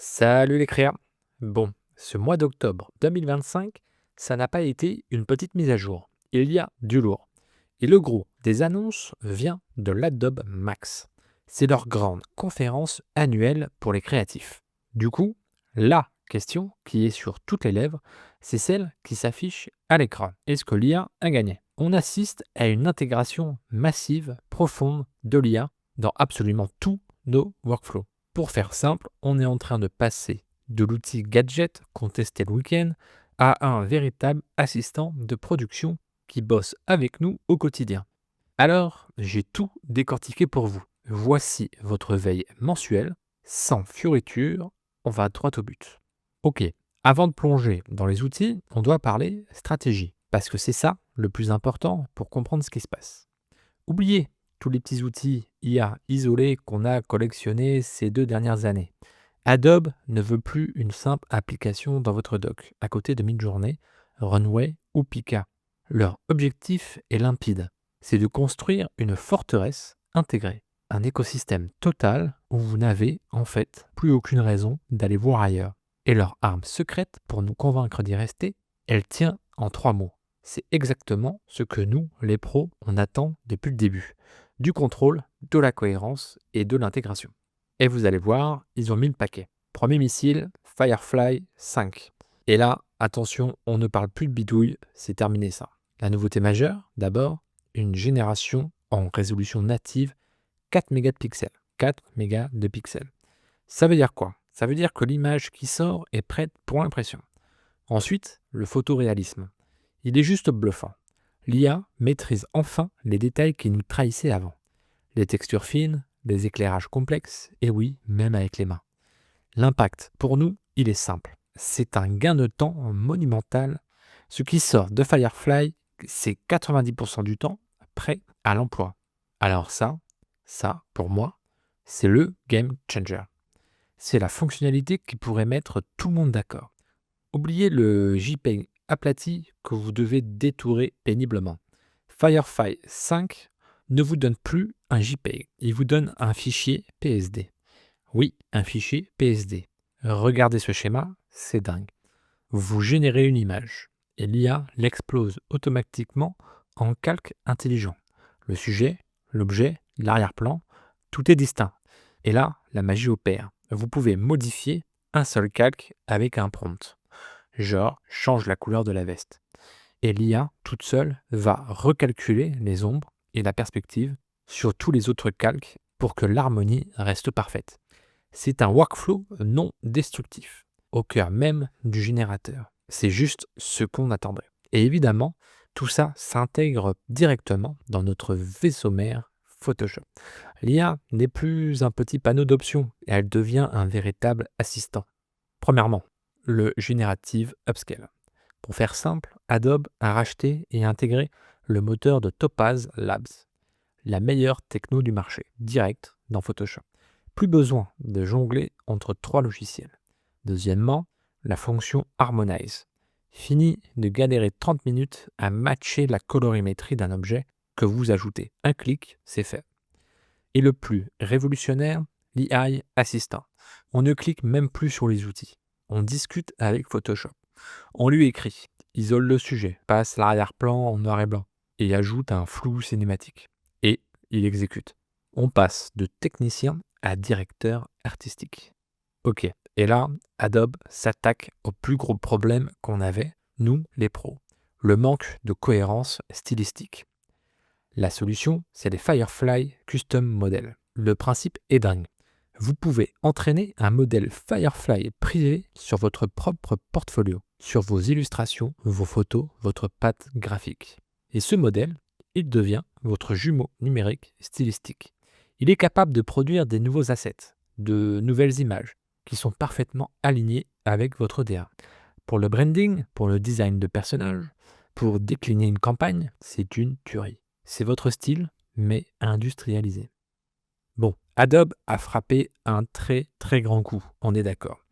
Salut les créas. Bon, ce mois d'octobre 2025, ça n'a pas été une petite mise à jour. Il y a du lourd. Et le gros des annonces vient de l'Adobe Max. C'est leur grande conférence annuelle pour les créatifs. Du coup, la question qui est sur toutes les lèvres, c'est celle qui s'affiche à l'écran. Est-ce que l'IA a gagné? On assiste à une intégration massive, profonde de l'IA dans absolument tous nos workflows. Pour faire simple, on est en train de passer de l'outil gadget qu'on testait le week-end à un véritable assistant de production qui bosse avec nous au quotidien. Alors, j'ai tout décortiqué pour vous. Voici votre veille mensuelle, sans fioriture, on va droit au but. Ok, avant de plonger dans les outils, on doit parler stratégie, parce que c'est ça le plus important pour comprendre ce qui se passe. Oubliez tous les petits outils IA isolés qu'on a collectionnés ces 2 dernières années. Adobe ne veut plus une simple application dans votre doc, à côté de Midjourney, Runway ou Pika. Leur objectif est limpide, c'est de construire une forteresse intégrée, un écosystème total où vous n'avez en fait plus aucune raison d'aller voir ailleurs. Et leur arme secrète pour nous convaincre d'y rester, elle tient en 3 mots. C'est exactement ce que nous, les pros, on attend depuis le début. Du contrôle, de la cohérence et de l'intégration. Et vous allez voir, ils ont mis le paquet. Premier missile, Firefly 5. Et là, attention, on ne parle plus de bidouille, c'est terminé ça. La nouveauté majeure, d'abord, une génération en résolution native 4 mégapixels. 4 mégas de pixels. Ça veut dire quoi? Ça veut dire que l'image qui sort est prête pour l'impression. Ensuite, le photoréalisme. Il est juste bluffant. L'IA maîtrise enfin les détails qui nous trahissaient avant. Les textures fines, les éclairages complexes, et oui, même avec les mains. L'impact, pour nous, il est simple. C'est un gain de temps monumental. Ce qui sort de Firefly, c'est 90% du temps prêt à l'emploi. Alors ça, pour moi, c'est le game changer. C'est la fonctionnalité qui pourrait mettre tout le monde d'accord. Oubliez le JPEG aplati que vous devez détourer péniblement. Firefly 5 ne vous donne plus un JPEG, il vous donne un fichier PSD. Oui, un fichier PSD. Regardez ce schéma, c'est dingue. Vous générez une image et l'IA l'explose automatiquement en calque intelligent. Le sujet, l'objet, l'arrière-plan, tout est distinct. Et là, la magie opère. Vous pouvez modifier un seul calque avec un prompt. Genre, change la couleur de la veste. Et l'IA, toute seule, va recalculer les ombres et la perspective sur tous les autres calques pour que l'harmonie reste parfaite. C'est un workflow non destructif, au cœur même du générateur. C'est juste ce qu'on attendrait. Et évidemment, tout ça s'intègre directement dans notre vaisseau mère Photoshop. L'IA n'est plus un petit panneau d'options, elle devient un véritable assistant. Premièrement, le Generative Upscale. Pour faire simple, Adobe a racheté et intégré le moteur de Topaz Labs, la meilleure techno du marché, direct dans Photoshop. Plus besoin de jongler entre 3 logiciels. Deuxièmement, la fonction Harmonize. Fini de galérer 30 minutes à matcher la colorimétrie d'un objet que vous ajoutez. Un clic, c'est fait. Et le plus révolutionnaire, l'EI Assistant. On ne clique même plus sur les outils. On discute avec Photoshop. On lui écrit, isole le sujet, passe l'arrière-plan en noir et blanc et ajoute un flou cinématique. Et il exécute. On passe de technicien à directeur artistique. Ok, et là, Adobe s'attaque au plus gros problème qu'on avait, nous les pros, le manque de cohérence stylistique. La solution, c'est les Firefly Custom Models. Le principe est dingue. Vous pouvez entraîner un modèle Firefly privé sur votre propre portfolio, sur vos illustrations, vos photos, votre patte graphique. Et ce modèle, il devient votre jumeau numérique stylistique. Il est capable de produire des nouveaux assets, de nouvelles images, qui sont parfaitement alignés avec votre DA. Pour le branding, pour le design de personnages, pour décliner une campagne, c'est une tuerie. C'est votre style, mais industrialisé. Bon, Adobe a frappé un très très grand coup, on est d'accord.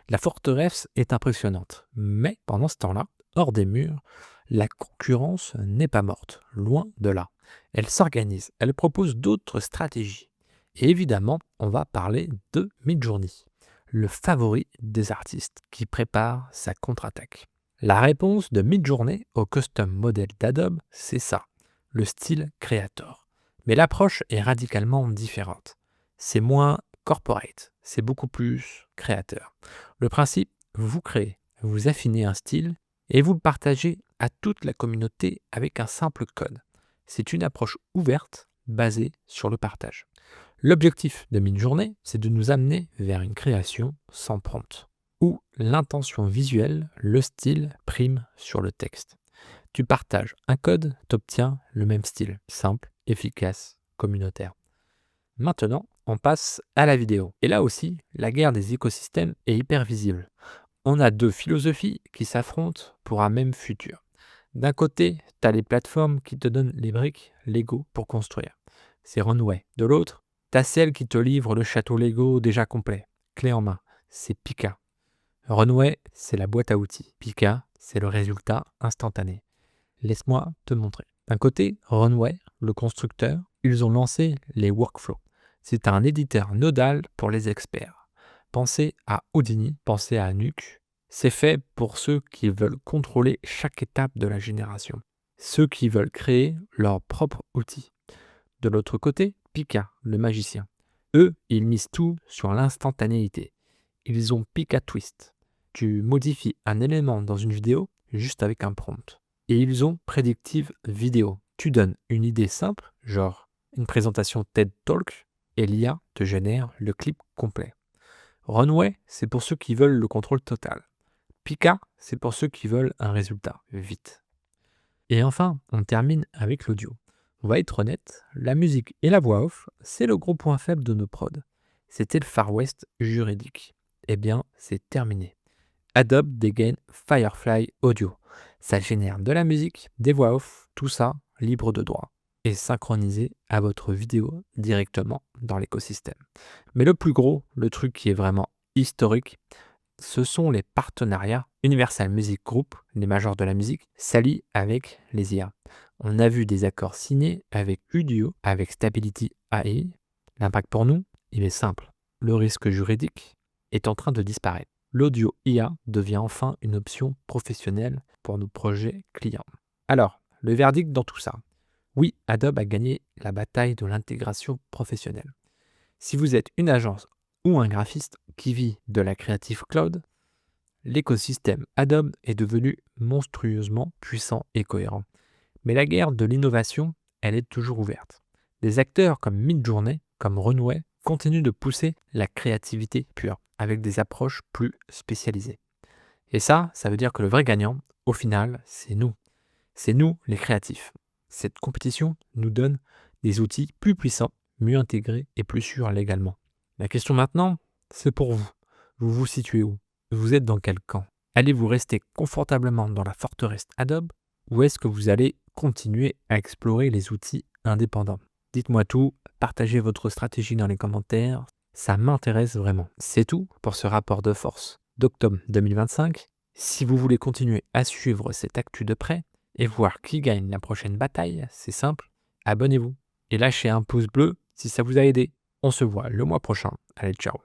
La forteresse est impressionnante, mais pendant ce temps-là, hors des murs, la concurrence n'est pas morte, loin de là. Elle s'organise, elle propose d'autres stratégies. Et évidemment, on va parler de Midjourney, le favori des artistes qui prépare sa contre-attaque. La réponse de Midjourney au custom model d'Adobe, c'est ça, le style Creator. Mais l'approche est radicalement différente. C'est moins corporate, c'est beaucoup plus créateur. Le principe, vous créez, vous affinez un style et vous le partagez à toute la communauté avec un simple code. C'est une approche ouverte basée sur le partage. L'objectif de Midjourney, c'est de nous amener vers une création sans prompt, où l'intention visuelle, le style, prime sur le texte. Tu partages un code, tu obtiens le même style, simple, efficace, communautaire. Maintenant, on passe à la vidéo. Et là aussi, la guerre des écosystèmes est hyper visible. On a deux philosophies qui s'affrontent pour un même futur. D'un côté, tu as les plateformes qui te donnent les briques Lego pour construire. C'est Runway. De l'autre, tu as celles qui te livrent le château Lego déjà complet, clé en main. C'est Pika. Runway, c'est la boîte à outils. Pika, c'est le résultat instantané. Laisse-moi te montrer. D'un côté, Runway, le constructeur, ils ont lancé les workflows. C'est un éditeur nodal pour les experts. Pensez à Houdini, pensez à Nuke. C'est fait pour ceux qui veulent contrôler chaque étape de la génération. Ceux qui veulent créer leur propre outil. De l'autre côté, Pika, le magicien. Eux, ils misent tout sur l'instantanéité. Ils ont Pika Twist. Tu modifies un élément dans une vidéo juste avec un prompt. Et ils ont Predictive Video. Tu donnes une idée simple, genre une présentation TED Talk, et l'IA te génère le clip complet. Runway, c'est pour ceux qui veulent le contrôle total. Pika, c'est pour ceux qui veulent un résultat vite. Et enfin, on termine avec l'audio. On va être honnête, la musique et la voix off, c'est le gros point faible de nos prods. C'était le Far West juridique. Eh bien, c'est terminé. Adobe dégaine Firefly Audio. Ça génère de la musique, des voix off, tout ça libre de droit et synchronisé à votre vidéo directement dans l'écosystème. Mais le plus gros, le truc qui est vraiment historique, ce sont les partenariats. Universal Music Group, les majors de la musique, s'allient avec les IA. On a vu des accords signés avec Udio, avec Stability AI. L'impact pour nous, il est simple. Le risque juridique est en train de disparaître. L'audio IA devient enfin une option professionnelle pour nos projets clients. Alors, le verdict dans tout ça. Oui, Adobe a gagné la bataille de l'intégration professionnelle. Si vous êtes une agence ou un graphiste qui vit de la Creative Cloud, l'écosystème Adobe est devenu monstrueusement puissant et cohérent. Mais la guerre de l'innovation, elle est toujours ouverte. Des acteurs comme Midjourney, comme Runway, continuent de pousser la créativité pure, avec des approches plus spécialisées. Et ça veut dire que le vrai gagnant, au final, c'est nous. C'est nous, les créatifs. Cette compétition nous donne des outils plus puissants, mieux intégrés et plus sûrs légalement. La question maintenant, c'est pour vous. Vous vous situez où? Vous êtes dans quel camp? Allez-vous rester confortablement dans la forteresse Adobe ou est-ce que vous allez continuer à explorer les outils indépendants? Dites-moi tout, partagez votre stratégie dans les commentaires, ça m'intéresse vraiment. C'est tout pour ce rapport de force d'octobre 2025. Si vous voulez continuer à suivre cette actu de près et voir qui gagne la prochaine bataille, c'est simple, abonnez-vous et lâchez un pouce bleu si ça vous a aidé. On se voit le mois prochain. Allez, ciao!